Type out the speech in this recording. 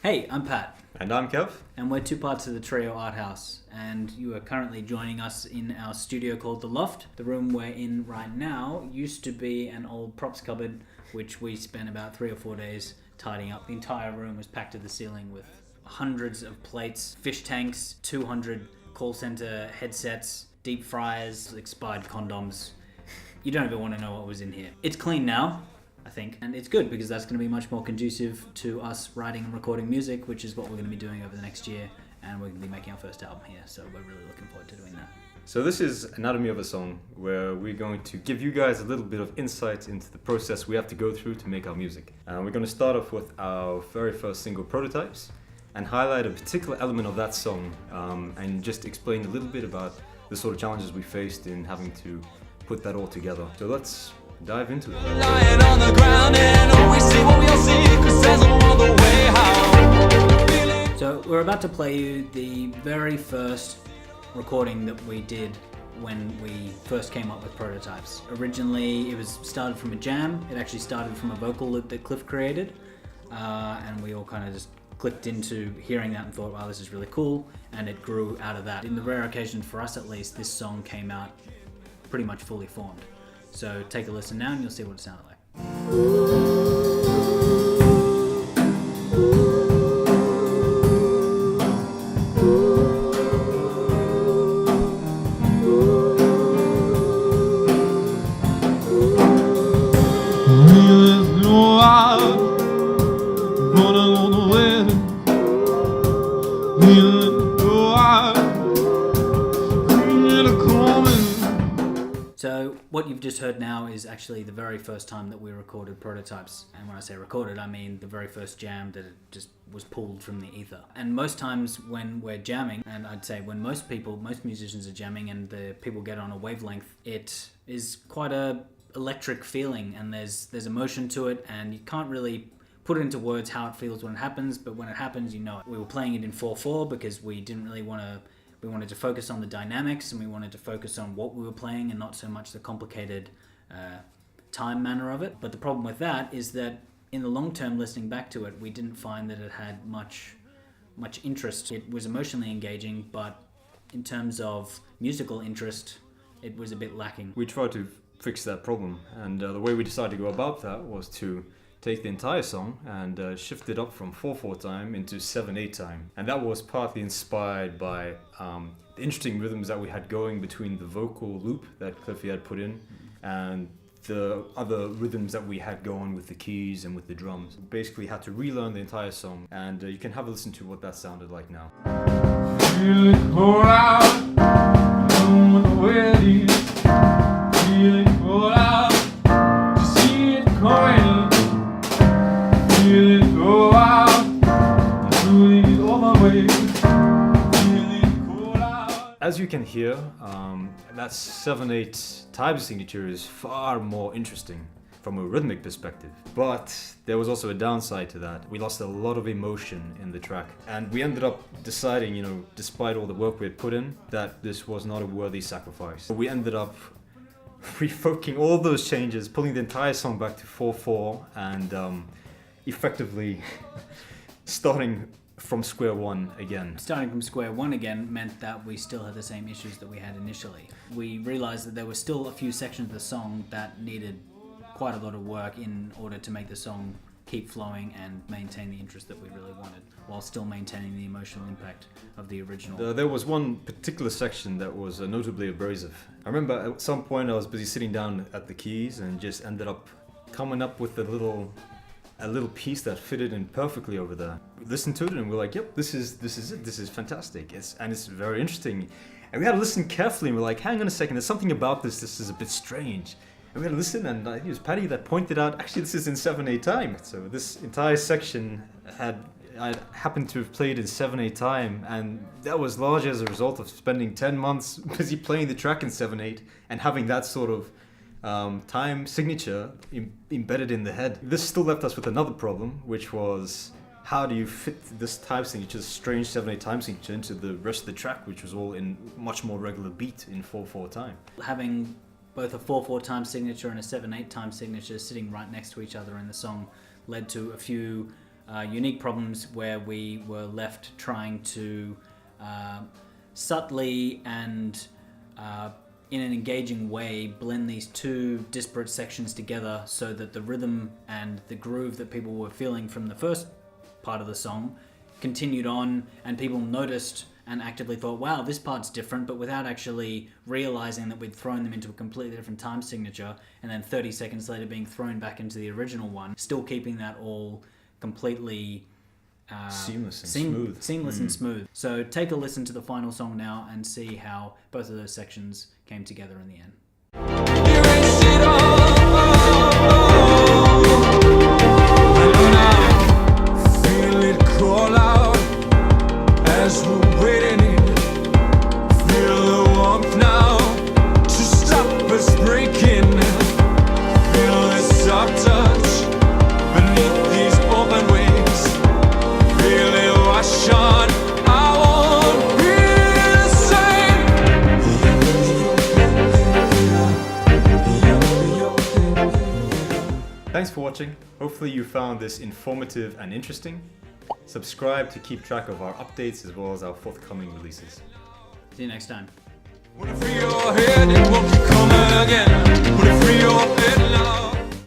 Hey, I'm Pat, And I'm Kev. and we're two parts of the Trio Art House, and you are currently joining us in our studio called The Loft. The room we're in right now used to be an old props cupboard, which we spent about 3 or 4 days tidying up. The entire room was packed to the ceiling with hundreds of plates, fish tanks, 200 call center headsets, deep fryers, expired condoms. You don't even want to know what was in here. It's clean now, I think, and it's good because that's going to be much more conducive to us writing and recording music, which is what we're going to be doing over the next year, and we're going to be making our first album here, so we're really looking forward to doing that. So this is Anatomy of a Song, where we're going to give you guys a little bit of insight into the process we have to go through to make our music. We're going to start off with our very first single, Prototypes, and highlight a particular element of that song, and just explain a little bit about the sort of challenges we faced in having to put that all together. So let's dive into it. Lying on the ground and always see what we'll see, 'cause there's no other way how. So we're about to play you the very first recording that we did when we first came up with Prototypes. Originally it was started from a jam. It actually started from a vocal loop that Cliff created, and we all kind of just clicked into hearing that and thought, wow, this is really cool, and it grew out of that. In the rare occasion, for us at least, this song came out pretty much fully formed. So take a listen now and you'll see what it sounded like. So what you've just heard now is actually the very first time that we recorded Prototypes. And when I say recorded, I mean the very first jam that it just was pulled from the ether. And most times when we're jamming, and I'd say when most musicians are jamming and the people get on a wavelength, it is quite a electric feeling, and there's emotion to it, and you can't really put it into words how it feels when it happens, but when it happens, you know it. We were playing it in 4/4 because we didn't really want to. We wanted to focus on the dynamics, and we wanted to focus on what we were playing and not so much the complicated time manner of it. But the problem with that is that in the long term, listening back to it, we didn't find that it had much interest. It was emotionally engaging, but in terms of musical interest, it was a bit lacking. We tried to fix that problem, and the way we decided to go about that was to take the entire song and shift it up from 4/4 time into 7/8 time. And that was partly inspired by the interesting rhythms that we had going between the vocal loop that Cliffy had put in and the other rhythms that we had going with the keys and with the drums. We basically had to relearn the entire song, and you can have a listen to what that sounded like now. As you can hear, that 7/8 time signature is far more interesting from a rhythmic perspective. But there was also a downside to that. We lost a lot of emotion in the track, and we ended up deciding, despite all the work we had put in, that this was not a worthy sacrifice. We ended up revoking all those changes, pulling the entire song back to 4/4, and effectively starting from square one again. Starting from square one again meant that we still had the same issues that we had initially. We realized that there were still a few sections of the song that needed quite a lot of work in order to make the song keep flowing and maintain the interest that we really wanted, while still maintaining the emotional impact of the original. There was one particular section that was notably abrasive. I remember at some point I was busy sitting down at the keys and just ended up coming up with a little piece that fitted in perfectly over there. We listened to it and we're like, yep, this is it. This is fantastic. It's very interesting. And we had to listen carefully, and we're like, hang on a second, there's something about this is a bit strange. And we had to listen, and it was Patty that pointed out, actually this is in 7/8 time. So this entire section I happened to have played in 7/8 time, and that was largely as a result of spending 10 months busy playing the track in 7/8 and having that sort of time signature embedded in the head. This still left us with another problem, which was how do you fit this time signature, this strange 7/8 time signature, into the rest of the track, which was all in much more regular beat in 4/4 time. Having both a 4/4 time signature and a 7/8 time signature sitting right next to each other in the song led to a few unique problems where we were left trying to subtly and in an engaging way blend these two disparate sections together so that the rhythm and the groove that people were feeling from the first part of the song continued on, and people noticed and actively thought, wow, this part's different, but without actually realizing that we'd thrown them into a completely different time signature, and then 30 seconds later being thrown back into the original one, still keeping that all completely seamless and Seamless and smooth. So take a listen to the final song now and see how both of those sections came together in the end. Erase it all. Feel it crawl out as we're waiting. Feel the warmth now to stop us breaking. Feel the soft touch beneath these open wings. Feel it wash on. I won't be the same. Thanks for watching. Hopefully you found this informative and interesting. Subscribe to keep track of our updates as well as our forthcoming releases. See you next time. Wanna free your head, it won't keep coming again. Wanna free your head now.